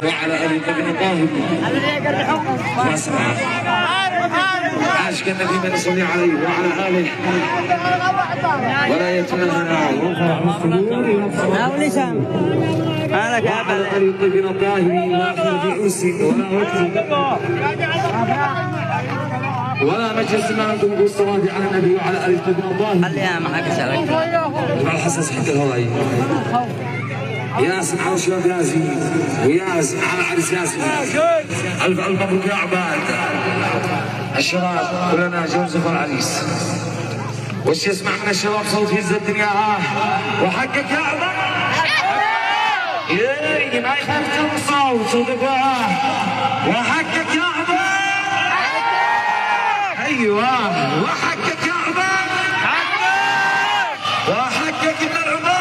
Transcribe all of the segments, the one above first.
وعلى ابي بن طاهر عاشق النبي من يصلي عليه وعلى اله ولا يتناهى هذا وعلى ابي بن طاهر لا خرج ولا وقت ولا مجلس معكم بالصلاه على النبي وعلى ابي بن طاهر. خليها معك سلك الحساس حق الهواي ياسين على شباب ياسين وياسين على عرس ياسين. الف الف مبروك يا عباد الشباب كلنا جوزف العريس. وش يسمع من الشباب صوت هز الدنيا وحقك يا عباد. ايه ما يخاف الصوت صدقه وحقك يا عباد. ايوه وحقك يا عباد وحقك من العباد.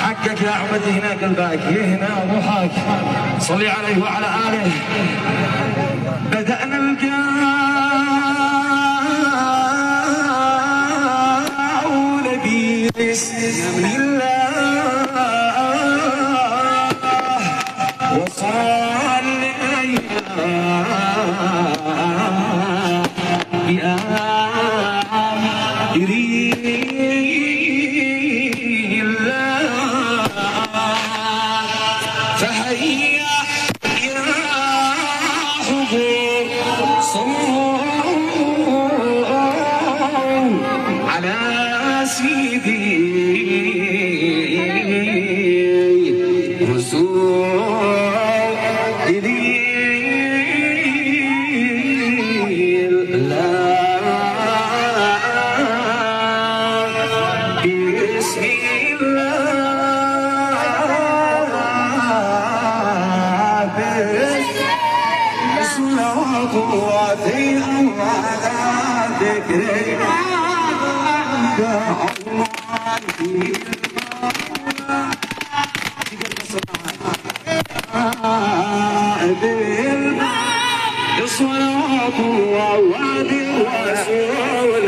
حقك يا عبد هناك الباقي هنا روحك صلي عليه وعلى اله. بدأنا القول بسم الله وصلينا فهيا يا حضور صلوا على سيدي رسول الله بسم صلوات الله وعد الرسول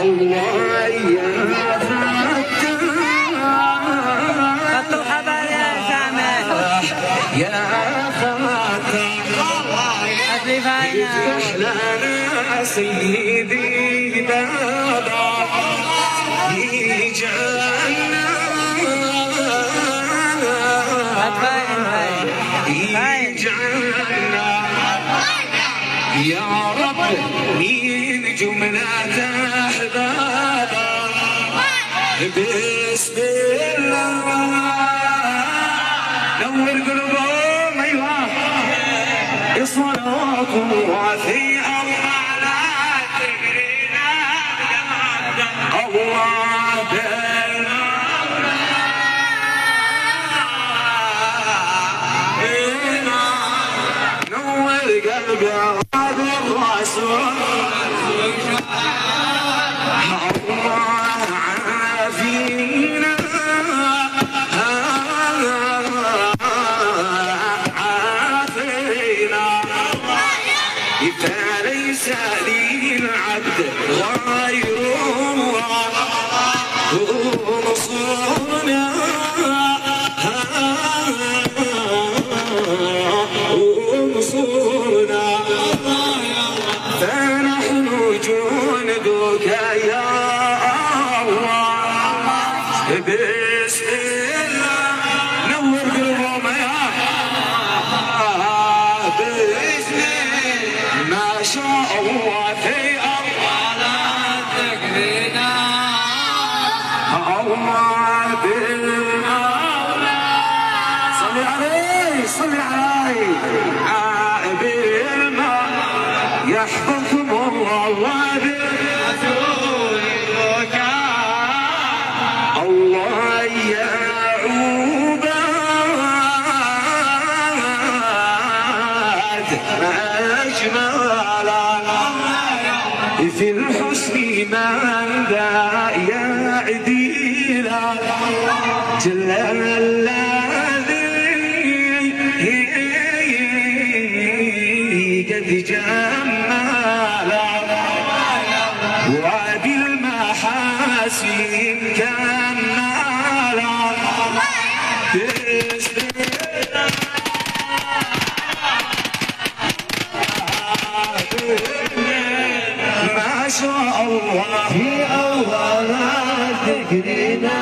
الله يا فتح يا سامح يا فتح افتح لنا سيدي بابا يجعلنا يجعلنا يا رب من جملة أحبابا بسم الله نور قلوبهم أيوه صلاة وفي الله نور قلبي هذا الرسول الله عافينا عافينا فليس للعبد غير الله نصرنا ونصرنا فنحن جندك يا الله بسم الله نور قلوبهم يا بسم ما شاء الله في الله تكفينا الله بالمولى صلي عليه صلي عليه بالماء يحفظكم الله بالرسول الركاء الله يا عباد أجمل في الحسن من ذا يعديل جل الذي قد جمل وبالمحاسن كمل ما شاء الله في أول ذكرنا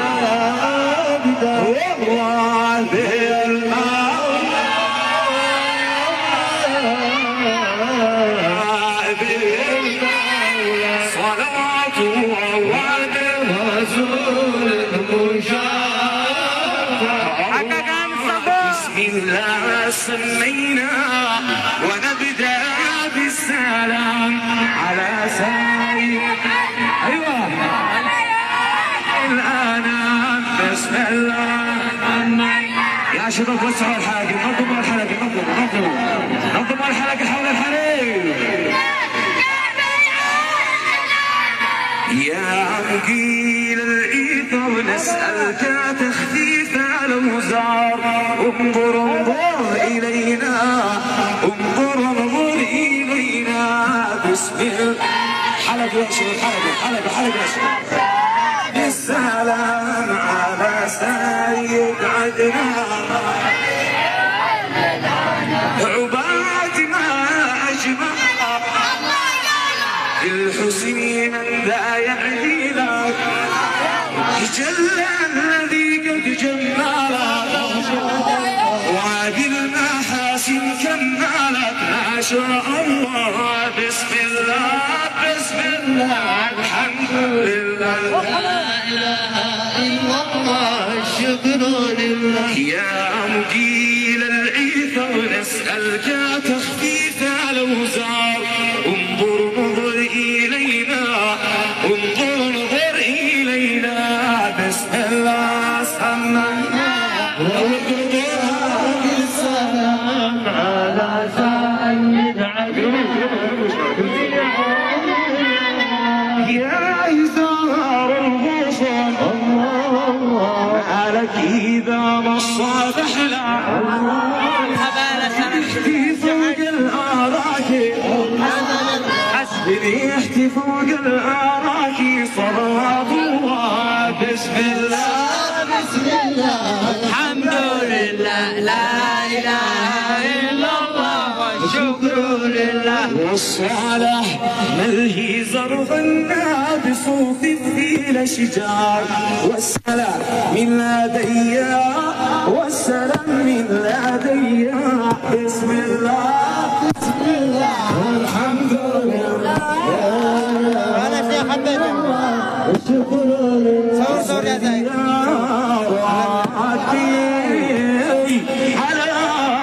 أبدا والله بالمولى صلاة وعد رسول المشافع بسم الله سمينا ونبدأ بالسلام على سيد أيوة الآن بسم الله يا شباب وسعوا الحلقة نظموا الحلقة نظموا الحلقة حول الحريم يا مقيل الإيثر نسألك تخفيف الأوزار انظر إلينا انظر إلينا بسم الله حلقة يا شباب حلقة يا شباب بالسلام على سيد عدنان عباد ما أجمع الحسين ذا يعدي لك جل الذي قد جمالك وعد المحاسن كمالك ما شاء الله بسم الله الحمد لله لا اله الا الله الشكر لله يا مقيل العيثر نسألك تخفيف الأوزار انظر إلينا انظر إلينا بسم الله سمعنا بالسلام على سيد يا إزار الغصن عليك إذا مصى فحلا في فوق الأراكي ريحتي فوق الأراكي صلوات الله بسم الله الحمد لله لا إله إلا الله والشكر لله والصالح ملهي زرغنا بصوف الثيل شجار والسلام من لدي